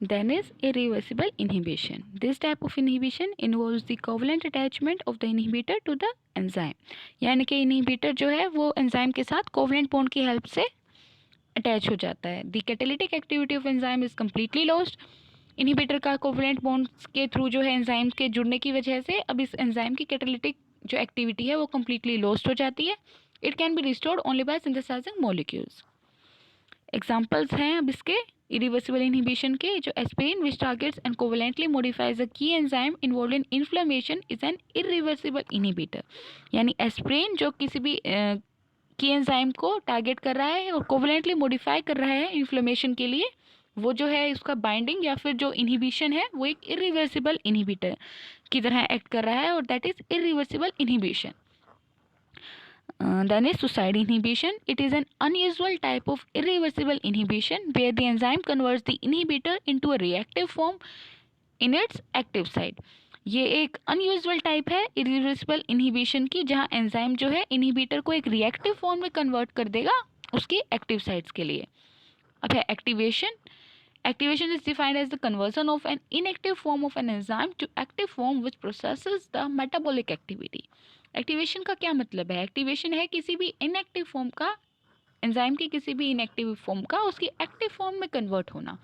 Then is irreversible inhibition. This type of inhibition involves the covalent attachment of the inhibitor to the enzyme. यानी कि inhibitor जो है वो enzyme के साथ covalent bond की help से attach हो जाता है. The catalytic activity of enzyme is completely lost. Inhibitor का covalent bonds के through जो है enzyme के जुड़ने की वजह से अब इस enzyme की catalytic जो activity है वो completely lost हो जाती है. It can be restored only by synthesizing molecules. Examples हैं अब इसके irreversible inhibition के, जो aspirin which targets and covalently modifies a key enzyme involved in inflammation is an irreversible inhibitor. यानी aspirin जो किसी भी key enzyme को टारगेट कर रहा है और कोवलेंटली मॉडिफाई कर रहा है इन्फ्लेमेशन के लिए, वो जो है उसका बाइंडिंग या फिर जो इनहिबिशन है वो एक इरिवर्सिबल इनहिबिटर की तरह एक्ट कर रहा है और that is irreversible inhibition. Then is suicide inhibition. It is an unusual type of irreversible inhibition where the enzyme converts the inhibitor into a reactive form in its active site. ये एक unusual type है irreversible inhibition की, जहाँ enzyme जो है inhibitor को एक reactive form में कन्वर्ट कर देगा उसकी एक्टिव साइट्स के लिए. अब है activation. Activation is defined as the conversion of an inactive form of an enzyme to active form which processes the metabolic activity. Activation का क्या मतलब है? एक्टिवेशन है किसी भी इनएक्टिव फॉर्म का, एंजाइम की किसी भी इनएक्टिव फॉर्म का उसकी एक्टिव फॉर्म में कन्वर्ट होना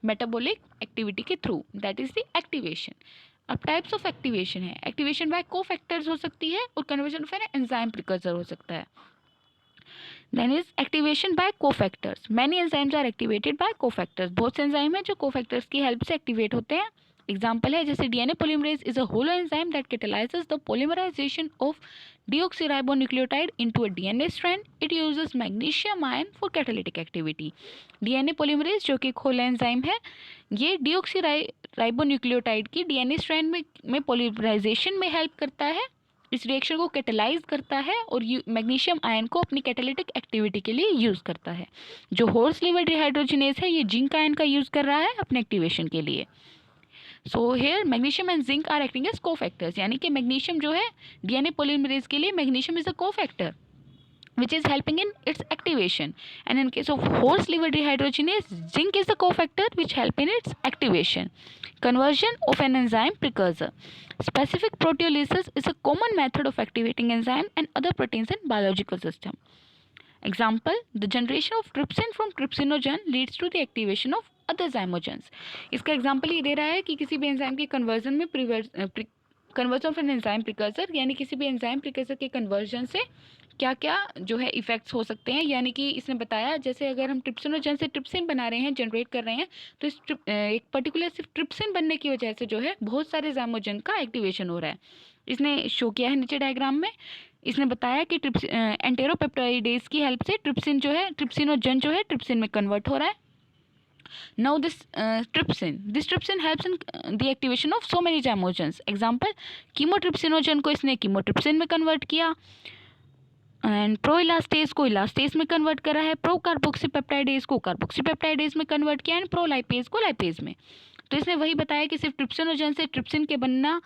मेटाबॉलिक एक्टिविटी के through, that is the activation. अब टाइप्स ऑफ एक्टिवेशन है. एक्टिवेशन बाय कोफैक्टर्स हो सकती है और conversion of an enzyme precursor हो सकता है. Then is activation by cofactors. Many enzymes are activated by cofactors. बहुत से एंजाइम हैं जो कोफैक्टर्स की हेल्प से एक्टिवेट होते हैं. एग्जाम्पल है जैसे DNA polymerase is a holoenzyme that catalyses the polymerisation of deoxyribonucleotide into a DNA strand. It uses magnesium ion for catalytic activity. DNA polymerase जो कि एक होलो एंजाइम है, ये डीऑक्सीराइबोन्यूक्लियोटाइड की डीएनए स्ट्रैंड में polymerisation में help करता है, इस रिएक्शन को कैटेलाइज करता है और मैग्नीशियम आयन को अपनी कैटालिटिक एक्टिविटी के लिए यूज़ करता है. जो होर्स लीवर डिहाइड्रोजिनेज है ये जिंक आयन का यूज़ कर रहा है अपने एक्टिवेशन के लिए. So here magnesium and zinc are acting as cofactors. यानी कि मैग्नीशियम जो है डीएनए पॉलीमरेज के लिए magnesium is a cofactor which is helping in its activation, and in case of horse liver dehydrogenase, zinc is the cofactor which help in its activation. Conversion of an enzyme precursor. Specific proteolysis is a common method of activating enzyme and other proteins in biological system. Example, the generation of trypsin from trypsinogen leads to the activation of other zymogens. इसका example ये दे रहा है कि किसी भी enzyme के conversion में conversion of an enzyme precursor, यानी किसी भी एंजाइम प्रिकर्सर के कन्वर्जन से क्या क्या जो है इफेक्ट्स हो सकते हैं. यानी कि इसने बताया जैसे अगर हम ट्रिप्सिनोजन से ट्रिप्सिन बना रहे हैं, जनरेट कर रहे हैं, तो इस एक पर्टिकुलर सिर्फ ट्रिप्सिन बनने की वजह से जो है बहुत सारे ज़ाइमोजन का एक्टिवेशन हो रहा है. इसने शो किया है नीचे डायग्राम में. इसने बताया कि एंटेरोपेप्टाइडेज की हेल्प से ट्रिप्सिन जो है ट्रिप्सिनोजन जो है ट्रिप्सिन में कन्वर्ट हो रहा है. Now this trypsin helps in the activation of so many zymogens. Example, chymotrypsinogen को इसने chymotrypsin में कन्वर्ट किया, एंड प्रोइलास्टेज को इलास्टेज में कन्वर्ट करा है, प्रो कार्बोक्सीपेप्टाइडेज को कार्बोक्सीपेप्टाइडेज में कन्वर्ट किया एंड प्रोलाइपेज को लाइपेज में. तो इसने वही बताया कि सिर्फ ट्रिप्सिनोजन से ट्रिप्सिन के बनना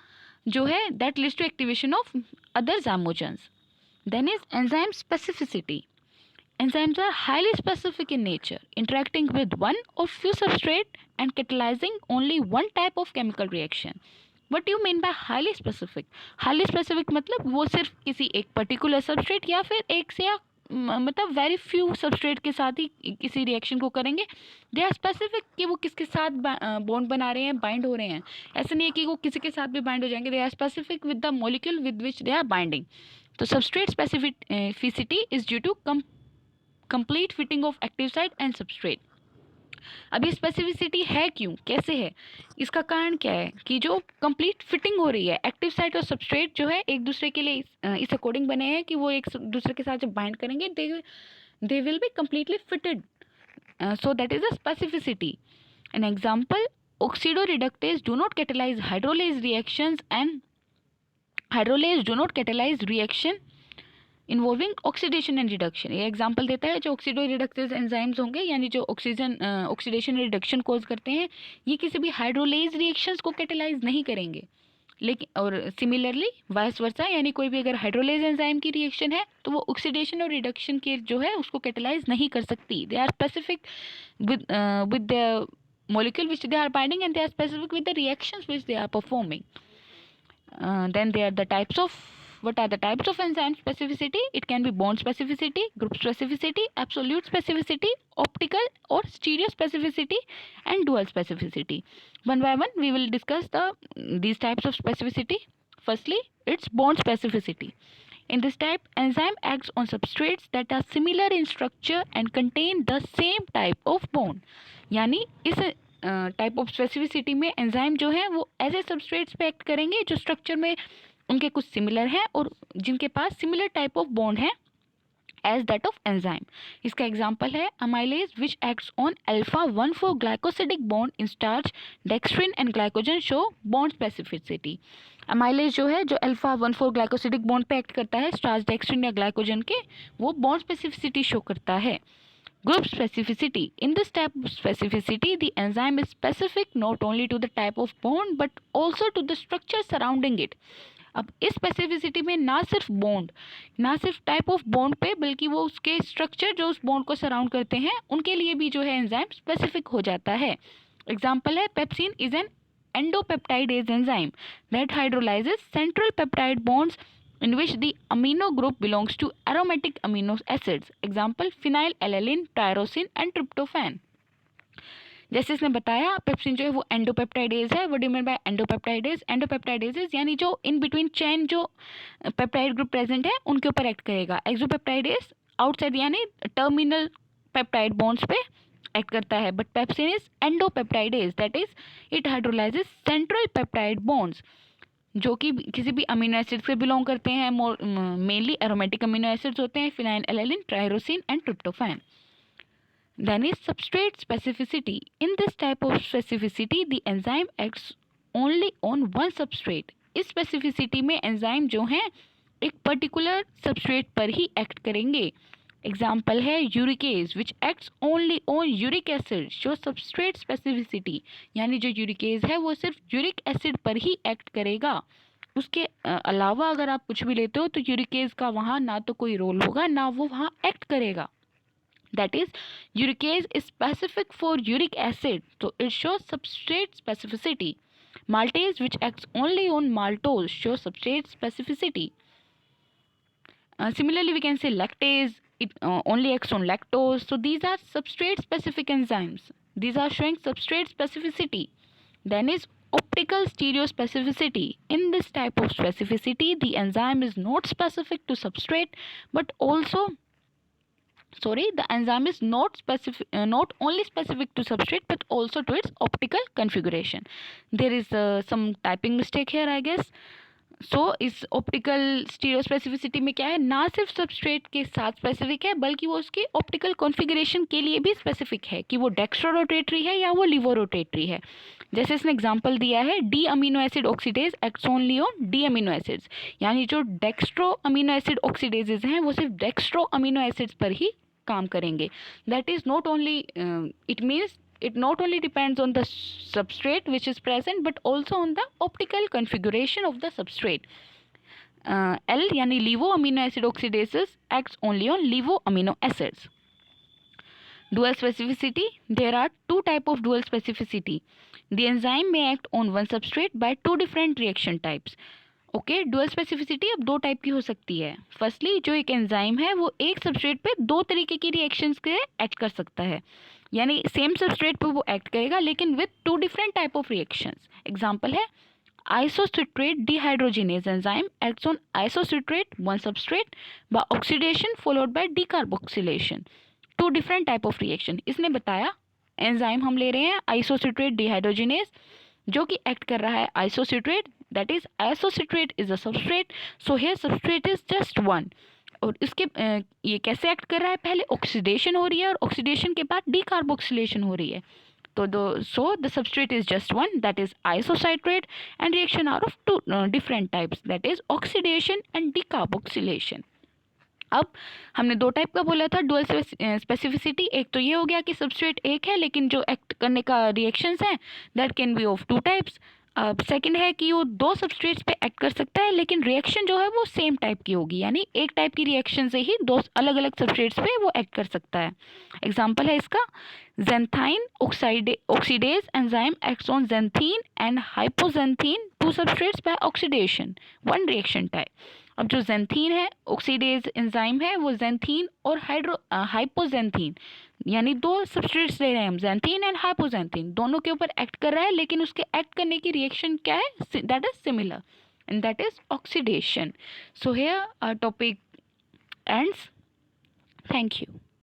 जो है that leads to activation of other zymogens. Then is enzyme specificity. Enzymes are highly specific in nature, interacting with one or few substrate and catalyzing only one type of chemical reaction. What do you mean by highly specific? Highly specific मतलब वो सिर्फ किसी एक particular substrate या फिर एक से या मतलब वेरी फ्यू सबस्ट्रेट के साथ ही किसी रिएक्शन को करेंगे. दे आर स्पेसिफिक कि वो किसके साथ बॉन्ड बना रहे हैं, बाइंड हो रहे हैं. ऐसा नहीं है कि वो किसी के साथ भी बाइंड हो जाएंगे. They are specific with the molecule with which they are binding. तो substrate specificity is due to complete fitting of active site and substrate. अब ये स्पेसिफिसिटी है क्यों, कैसे है, इसका कारण क्या है कि जो कंप्लीट फिटिंग हो रही है, एक्टिव साइट और सबस्ट्रेट जो है एक दूसरे के लिए इस अकॉर्डिंग बने हैं कि वो एक दूसरे के साथ जब बाइंड करेंगे they will be completely fitted. So that is a specificity. An example, oxidoreductase do not catalyze hydrolase reactions and hydrolase do not catalyze reaction involving oxidation and reduction. ये एग्जांपल देता है जो ऑक्सीडो रिडक्टेज एंजाइम्स होंगे यानी जो oxidation reduction कोज करते हैं, ये किसी भी हाइड्रोलेज रिएक्शंस को कैटेलाइज नहीं करेंगे. लेकिन और सिमिलरली वाइस वर्सा, यानी कोई भी अगर हाइड्रोलेज एंजाइम की रिएक्शन है तो वो ऑक्सीडेशन और रिडक्शन के जो है उसको कैटेलाइज नहीं कर सकती. They are specific with the molecule which they are binding, and they are specific with the reactions which they are performing. Then there are the types of, what are the types of enzyme specificity? It can be bond specificity, group specificity, absolute specificity, optical or stereo specificity, and dual specificity. One by one we will discuss these types of specificity. Firstly, it's bond specificity. In this type, enzyme acts on substrates that are similar in structure and contain the same type of bond. यानी इस type of specificity में enzyme जो है वो ऐसे substrates पे act करेंगे जो स्ट्रक्चर में उनके कुछ सिमिलर हैं और जिनके पास सिमिलर टाइप ऑफ बॉन्ड है एज दैट ऑफ एंजाइम. इसका एग्जांपल है amylase which acts on alpha 1,4 glycosidic bond in starch, dextrin and glycogen show bond specificity. Amylase जो है जो अल्फा 1,4 ग्लाइकोसिडिक बॉन्ड पे एक्ट करता है स्टार्च, डेक्स्ट्रिन या ग्लाइकोजन के, वो बॉन्ड स्पेसिफिसिटी शो करता है. Group specificity. In this type of specificity, the enzyme is specific not only to the type of bond but also to the structure surrounding it. अब इस specificity में ना सिर्फ बॉन्ड, ना सिर्फ टाइप ऑफ बॉन्ड पे, बल्कि वो उसके स्ट्रक्चर जो उस बॉन्ड को सराउंड करते हैं उनके लिए भी जो है एंजाइम स्पेसिफिक हो जाता है. एग्जाम्पल है pepsin is an endopeptidase enzyme that hydrolyses central peptide bonds in which the amino group belongs to aromatic amino acids. Example phenylalanine, tyrosine and tryptophan. जैसे इसने बताया पेप्सिन जो है वो एंडोपेप्टाइडेज है. What do you mean by endopeptidase? Endopeptidase यानी जो in between chain जो पेप्टाइड ग्रुप प्रेजेंट है उनके ऊपर एक्ट करेगा. एक्सोपेप्टाइडेज आउटसाइड यानी टर्मिनल पेप्टाइड बॉन्ड्स पे एक्ट करता है. But pepsin is endopeptidase that is it hydrolyses central peptide bonds जो कि किसी भी अमीनो एसिड से बिलोंग करते हैं. मेनली एरोमेटिक अमीनो एसिड्स होते हैं phenylalanine, tyrosine and tryptophan. Then is substrate specificity. In this type of specificity the enzyme acts only on one substrate. इस स्पेसिफिसिटी में एंजाइम जो हैं एक पर्टिकुलर सबस्ट्रेट पर ही एक्ट करेंगे. एग्जाम्पल है uricase which acts only on uric acid. So substrate specificity यानी जो यूरिकेज है वो सिर्फ यूरिक एसिड पर ही एक्ट करेगा. उसके अलावा अगर आप कुछ भी लेते हो तो यूरिकेज का वहाँ ना तो कोई रोल होगा ना वो वहाँ एक्ट करेगा. That is uricase is specific for uric acid तो it show substrate specificity. Maltase which acts only on maltose show substrate specificity. Similarly, we can say lactase, it only acts on lactose. So these are substrate specific enzymes. These are showing substrate specificity. Then is optical stereo specificity. In this type of specificity, the enzyme is not specific to substrate, but also the enzyme is not only specific to substrate but also to its optical configuration. There is some typing mistake here, I guess. इस optical stereo specificity में क्या है, ना सिर्फ substrate के साथ specific है बल्कि वो उसके ऑप्टिकल कॉन्फ़िगरेशन के लिए भी स्पेसिफिक है कि वो डेक्स्ट्रो रोटेटरी है या वो लिवो रोटेटरी है. जैसे इसने एग्जांपल दिया है D amino acid oxidase acts only on D amino acids. यानी जो डेक्स्ट्रो अमीनो एसिड ऑक्सीडेजेज हैं वो सिर्फ डेक्स्ट्रो अमीनो एसिड्स पर ही काम करेंगे. That is not only, it means it not only depends on the substrate which is present but also on the optical configuration of the substrate. L yani levo amino acid oxidases acts only on levo amino acids. Dual specificity. There are two type of dual specificity. The enzyme may act on one substrate by two different reaction types. Okay, dual specificity अब दो type की हो सकती है. Firstly जो एक enzyme है वो एक सबस्ट्रेट पे दो तरीके की रिएक्शंस के एक्ट कर सकता है. यानी सेम सबस्ट्रेट पे वो एक्ट करेगा लेकिन with two different type of reactions. Example है isocitrate dehydrogenase enzyme acts on isocitrate one substrate by oxidation followed by decarboxylation. Two different type of reaction. इसने बताया एंजाइम हम ले रहे हैं आइसोसिट्रेट डिहाइड्रोजिनेज जो कि एक्ट कर रहा है isocitrate, that is isocitrate is a substrate. So here substrate is just one. और इसके ये कैसे एक्ट कर रहा है, पहले ऑक्सीडेशन हो रही है और ऑक्सीडेशन के बाद डीकार्बोक्सिलेशन हो रही है. तो the substrate is just one, that is isocitrate, and reaction are of two different types, that is oxidation and decarboxylation. अब हमने दो टाइप का बोला था डुअल स्पेसिफिसिटी. एक तो ये हो गया कि सबस्ट्रेट एक है लेकिन जो एक्ट करने का रिएक्शंस हैं that can be of two types. Second है कि वो दो सबस्ट्रेट्स पे एक्ट कर सकता है, लेकिन रिएक्शन जो है वो सेम टाइप की होगी, यानी एक टाइप की रिएक्शन से ही दो अलग अलग सबस्ट्रेट्स पे वो एक्ट कर सकता है। एग्जांपल है इसका, xanthine oxidase enzyme acts on xanthine and hypoxanthine two substrates by oxidation, one reaction type। अब जो xanthine है, ऑक्सीडेज एंजाइम है, वो xanthine और हाइपोजेंथीन यानी दो सबस्ट्रेट्स ले रहे हैं हम, xanthine एंड हाइपोजेंथीन, दोनों के ऊपर एक्ट कर रहा है, लेकिन उसके एक्ट करने की रिएक्शन क्या है, that is similar and that is oxidation. So here our topic ends. Thank you.